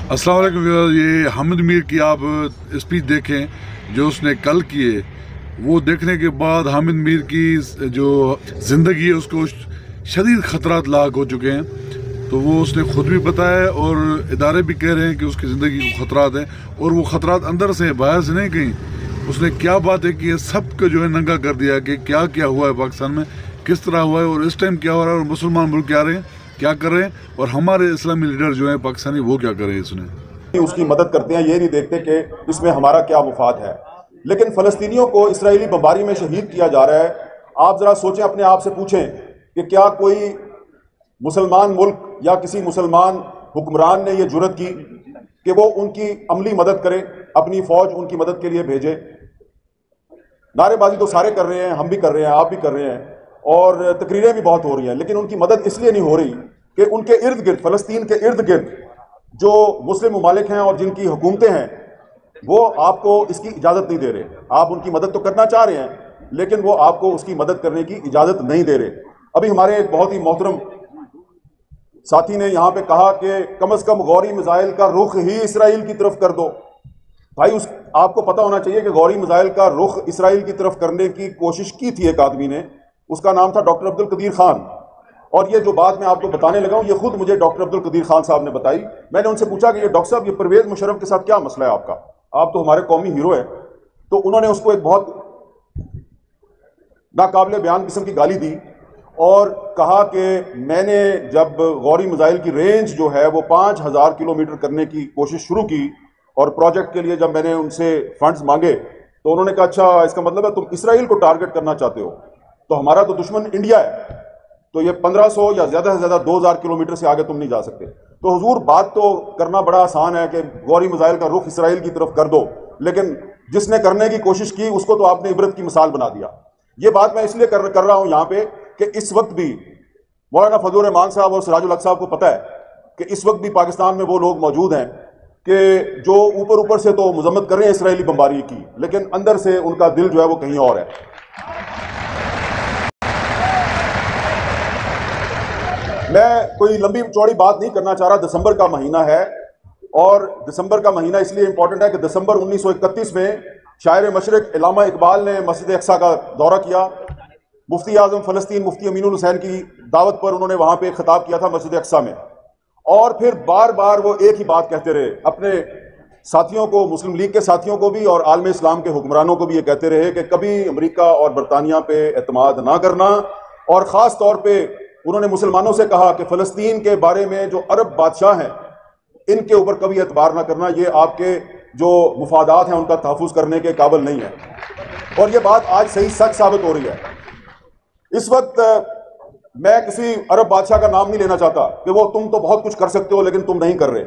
अस्सलाम वालेकुम व्यूअर्स, ये हामिद मीर की आप स्पीच देखें जो उसने कल किए। वो देखने के बाद हामिद मीर की जो ज़िंदगी है उसको शदीद ख़तरात लाक हो चुके हैं। तो वो उसने ख़ुद भी बताया और इदारे भी कह रहे हैं कि उसकी ज़िंदगी को ख़तरात हैं, और वो ख़तरात अंदर से बाहर से नहीं कहीं। उसने क्या बातें की है, सब को जो है नंगा कर दिया कि क्या क्या हुआ है पाकिस्तान में, किस तरह हुआ है और इस टाइम क्या हो रहा है, और मुसलमान मुल्क क्या रहे हैं, क्या कर रहे हैं, और हमारे इस्लामी लीडर जो हैं पाकिस्तानी वो क्या कर रहे हैं। इसने उसकी मदद करते हैं, ये नहीं देखते कि इसमें हमारा क्या मुफाद है। लेकिन फ़लस्तीनियों को इस्राएली बमबारी में शहीद किया जा रहा है। आप ज़रा सोचें, अपने आप से पूछें कि क्या कोई मुसलमान मुल्क या किसी मुसलमान हुक्मरान ने यह जुर्रत की कि वो उनकी अमली मदद करे, अपनी फ़ौज उनकी मदद के लिए भेजे। नारेबाजी तो सारे कर रहे हैं, हम भी कर रहे हैं, आप भी कर रहे हैं, और तकरीरें भी बहुत हो रही हैं, लेकिन उनकी मदद इसलिए नहीं हो रही कि उनके इर्द गिर्द, फ़लस्तीन के इर्द गिर्द जो मुस्लिम ममालिक हैं और जिनकी हुकूमतें हैं, वो आपको इसकी इजाज़त नहीं दे रहे। आप उनकी मदद तो करना चाह रहे हैं, लेकिन वो आपको उसकी मदद करने की इजाज़त नहीं दे रहे। अभी हमारे एक बहुत ही मोहतरम साथी ने यहाँ पे कहा कि कम से कम गौरी मिसाइल का रुख ही इसराइल की तरफ कर दो। भाई, आपको पता होना चाहिए कि गौरी मिसाइल का रुख इसराइल की तरफ करने की कोशिश की थी एक आदमी ने, उसका नाम था डॉक्टर अब्दुल कदीर खान। और ये जो बात मैं आपको बताने लगा हूं, ये खुद मुझे डॉक्टर अब्दुल कदीर खान साहब ने बताई। मैंने उनसे पूछा कि ये डॉक्टर साहब, ये परवेज मुशर्रफ के साथ क्या मसला है आपका, आप तो हमारे कौमी हीरो हैं। तो उन्होंने उसको एक बहुत नाकाबिले बयान किस्म की गाली दी और कहा कि मैंने जब गौरी मिसाइल की रेंज जो है वो 5000 किलोमीटर करने की कोशिश शुरू की, और प्रोजेक्ट के लिए जब मैंने उनसे फंड्स मांगे तो उन्होंने कहा, अच्छा इसका मतलब है तुम इसराइल को टारगेट करना चाहते हो, तो हमारा तो दुश्मन इंडिया है, तो ये 1500 या ज़्यादा से ज़्यादा 2000 किलोमीटर से आगे तुम नहीं जा सकते। तो हुजूर, बात तो करना बड़ा आसान है कि गौरी मिसाइल का रुख इसराइल की तरफ कर दो, लेकिन जिसने करने की कोशिश की उसको तो आपने इबरत की मिसाल बना दिया। ये बात मैं इसलिए कर रहा हूँ यहाँ पे कि इस वक्त भी मौलाना फजलुर रहमान साहब और सिराजुल हक साहब को पता है कि इस वक्त भी पाकिस्तान में वो लोग मौजूद हैं कि जो ऊपर ऊपर से तो मजम्मत कर रहे हैं इसराइली बमबारी की, लेकिन अंदर से उनका दिल जो है वो कहीं और है। मैं कोई लंबी चौड़ी बात नहीं करना चाह रहा। दिसंबर का महीना है, और दिसंबर का महीना इसलिए इंपॉर्टेंट है कि दिसंबर 1931 में शायर मशरिक इल्लामा इकबाल ने मस्जिद अक्सा का दौरा किया। मुफ्ती आजम फ़लस्तीन मुफ्ती अमीनुल हुसैन की दावत पर उन्होंने वहां पे खिताब किया था मस्जिद अक्सा में, और फिर बार बार वो एक ही बात कहते रहे अपने साथियों को, मुस्लिम लीग के साथियों को भी और आलम इस्लाम के हुक्मरानों को भी ये कहते रहे कि कभी अमेरिका और बरतानिया पे एतमाद ना करना। और ख़ास तौर पर उन्होंने मुसलमानों से कहा कि फ़लस्तीन के बारे में जो अरब बादशाह हैं इनके ऊपर कभी एतबार ना करना, ये आपके जो मुफादात हैं उनका तहफ़्फ़ुज़ करने के काबिल नहीं है। और ये बात आज सही सच साबित हो रही है। इस वक्त मैं किसी अरब बादशाह का नाम नहीं लेना चाहता कि वो तुम तो बहुत कुछ कर सकते हो लेकिन तुम नहीं कर रहे।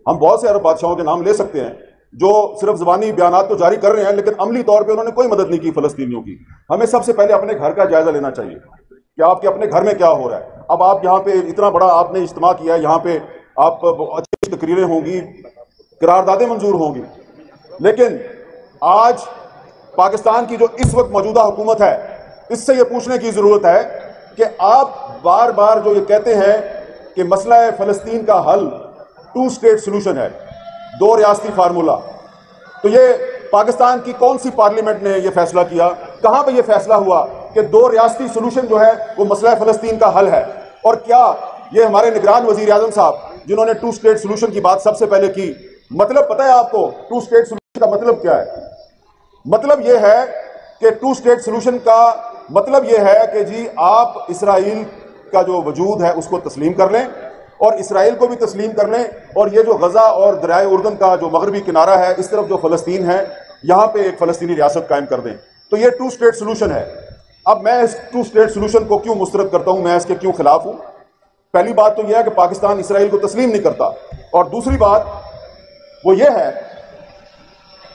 हम बहुत से अरब बादशाहों के नाम ले सकते हैं जो सिर्फ ज़बानी बयानात तो जारी कर रहे हैं, लेकिन अमली तौर पर उन्होंने कोई मदद नहीं की फ़लस्तीनियों की। हमें सबसे पहले अपने घर का जायज़ा लेना चाहिए कि आपके अपने घर में क्या हो रहा है। अब आप यहाँ पे इतना बड़ा आपने इज्तिमा किया है, यहाँ पे आप अच्छी तकरीरें होंगी, करारदादें मंजूर होंगी, लेकिन आज पाकिस्तान की जो इस वक्त मौजूदा हुकूमत है, इससे ये पूछने की ज़रूरत है कि आप बार बार जो ये कहते हैं कि मसला है फ़लस्तीन का हल 2 स्टेट सोल्यूशन है, 2 रियासती फार्मूला, तो ये पाकिस्तान की कौन सी पार्लियामेंट ने ये फैसला किया, कहां पे ये फैसला हुआ कि 2 रियासती सोल्यूशन जो है वो मसला फ़लस्तीन का हल है? और क्या ये हमारे निगरान वज़ीर आज़म साहब जिन्होंने 2 स्टेट सोल्यूशन की बात सबसे पहले की, मतलब पता है आपको 2 स्टेट सोल्यूशन का मतलब क्या है? मतलब ये है कि 2 स्टेट सोल्यूशन का मतलब ये है कि जी आप इसराइल का जो वजूद है उसको तस्लीम कर लें और इसराइल को भी तस्लीम कर लें, और ये जो गजा और दरियाए उर्दन का जो मगरबी किनारा है, इस तरफ जो फ़लस्तीन है, यहाँ पे एक फ़लस्तीनी रियासत कायम कर दें। तो ये 2 स्टेट सोल्यूशन है। अब मैं इस 2 स्टेट सोल्यूशन को क्यों मुस्तरद करता हूँ, मैं इसके क्यों खिलाफ हूँ? पहली बात तो यह है कि पाकिस्तान इसराइल को तस्लीम नहीं करता, और दूसरी बात वो ये है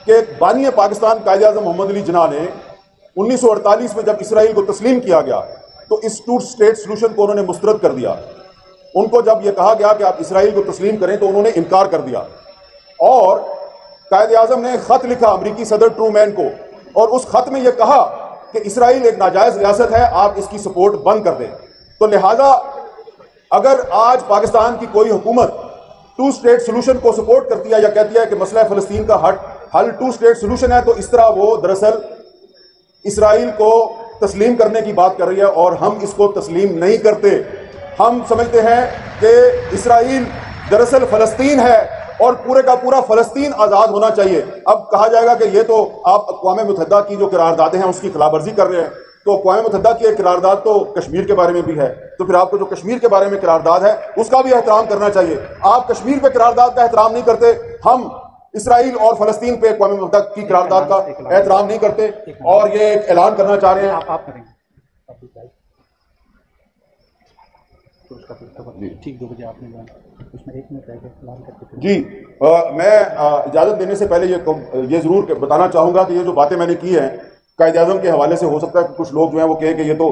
कि बानी पाकिस्तान कायदे आज़म मोहम्मद अली जिन्ना ने 1948 में जब इसराइल को तस्लीम किया गया तो इस 2 स्टेट सोल्यूशन को उन्होंने मुस्तरद कर दिया। उनको जब यह कहा गया कि आप इसराइल को तस्लीम करें तो उन्होंने इनकार कर दिया, और कायदे आज़म ने खत लिखा अमरीकी सदर ट्रूमैन को, और उस खत में यह कहा कि इसराइल एक नाजायज रियासत है, आप इसकी सपोर्ट बंद कर दें। तो लिहाजा अगर आज पाकिस्तान की कोई हुकूमत टू स्टेट सोल्यूशन को सपोर्ट करती है या कहती है कि मसला फ़लस्तीन का हल टू स्टेट सोल्यूशन है, तो इस तरह वो दरअसल इसराइल को तस्लीम करने की बात कर रही है और हम इसको तस्लीम नहीं करते। हम समझते हैं कि इसराइल दरअसल फ़लस्तीन है और पूरे का पूरा फ़लस्तीन आज़ाद होना चाहिए। अब कहा जाएगा कि ये तो आप अक़वाम मुत्तहिदा की जो करारदादें हैं उसकी खिलाफवर्जी कर रहे हैं, तो अक़वाम मुत्तहिदा की एक करारदाद तो कश्मीर के बारे में भी है, तो फिर आपको जो कश्मीर के बारे में करारदाद है उसका भी एहतराम करना चाहिए। आप कश्मीर पे करारदाद का एहतराम नहीं करते, हम इसराइल और फ़लस्तीन पे अक़वाम मुत्तहिदा की करारदाद का एहतराम नहीं करते और ये एक ऐलान करना चाह रहे हैं। आप करेंगे ठीक 2 बजे आपने उसमें 1 मिनट रह गया ऐलान करके जी। मैं इजाज़त देने से पहले ये ज़रूर बताना चाहूँगा कि ये जो बातें मैंने की हैं कायदे आज़म के हवाले से, हो सकता है कि कुछ लोग जो हैं वो कहें कि ये तो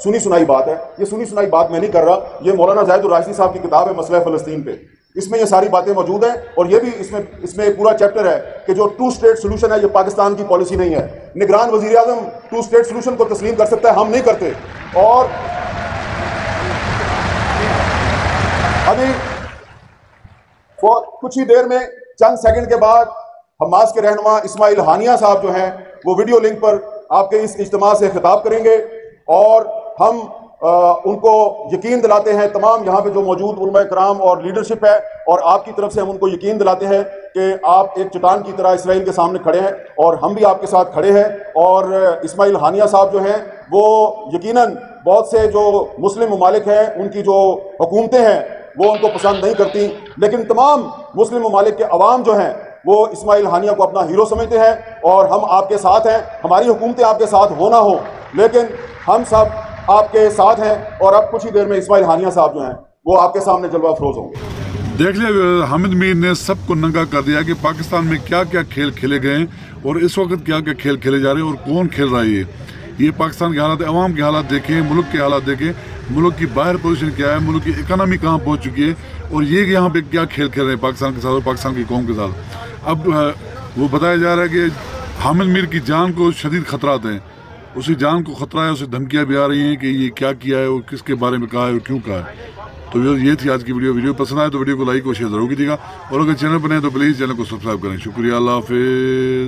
सुनी सुनाई बात है। ये सुनी सुनाई बात मैं नहीं कर रहा, ये मौलाना ज़ाहिदुर राशिदी साहब की किताब है मसला फ़लस्तीन पे, इसमें ये सारी बातें मौजूद हैं और ये भी इसमें एक पूरा चैप्टर है कि जो टू स्टेट सोल्यूशन है ये पाकिस्तान की पॉलिसी नहीं है। निगरान वज़ीर आज़म टू स्टेट सोल्यूशन को तस्लीम कर सकता है, हम नहीं करते। और अभी कुछ ही देर में, चंद सेकंड के बाद, हमास के रहनुमा इस्माइल हानिया साहब जो हैं वो वीडियो लिंक पर आपके इस इज्तिमा से खिताब करेंगे और हम उनको यकीन दिलाते हैं, तमाम यहाँ पे जो मौजूद उलमा कराम और लीडरशिप है और आपकी तरफ से हम उनको यकीन दिलाते हैं कि आप एक चट्टान की तरह इसराइल के सामने खड़े हैं और हम भी आपके साथ खड़े हैं। और इस्माइल हानिया साहब जो हैं वो यकीनन बहुत से जो मुस्लिम ममालिक हैं उनकी जो हुकूमतें हैं वो उनको पसंद नहीं करती, लेकिन तमाम मुस्लिम ममालिक के अवाम जो हैं वो इस्माइल हानिया को अपना हीरो समझते हैं और हम आपके साथ हैं। हमारी हुकूमतें आपके साथ हो ना हो, लेकिन हम सब आपके साथ हैं। और अब कुछ ही देर में इस्माइल हानिया साहब जो हैं वो आपके सामने जलवा अफरोज होंगे। देख लिया, हामिद मीर ने सबको नंगा कर दिया कि पाकिस्तान में क्या क्या खेल खेले गए और इस वक्त क्या क्या खेल खेले जा रहे हैं और कौन खेल रहा है। ये पाकिस्तान के हालात, अवाम के हालात देखें, मुल्क के हालात देखें, मुल्क की बाहर पोजीशन क्या है, मुल्क की इकनॉमी कहाँ पहुँच चुकी है और ये यहाँ पे क्या खेल खेल रहे हैं पाकिस्तान के साथ और पाकिस्तान की कौम के साथ। अब वो बताया जा रहा है कि हामिद मीर की जान को शदीद खतरात हैं, उसी जान को खतरा है, उसे धमकियाँ भी आ रही हैं कि ये क्या किया है और किसके बारे में कहा है और क्यों कहा है। तो ये थी आज की वीडियो पसंद आए तो वीडियो को लाइक और शेयर जरूर कीजिएगा और अगर चैनल पर नए तो प्लीज़ चैनल को सब्सक्राइब करें। शुक्रिया, अल्लाह हाफिज़।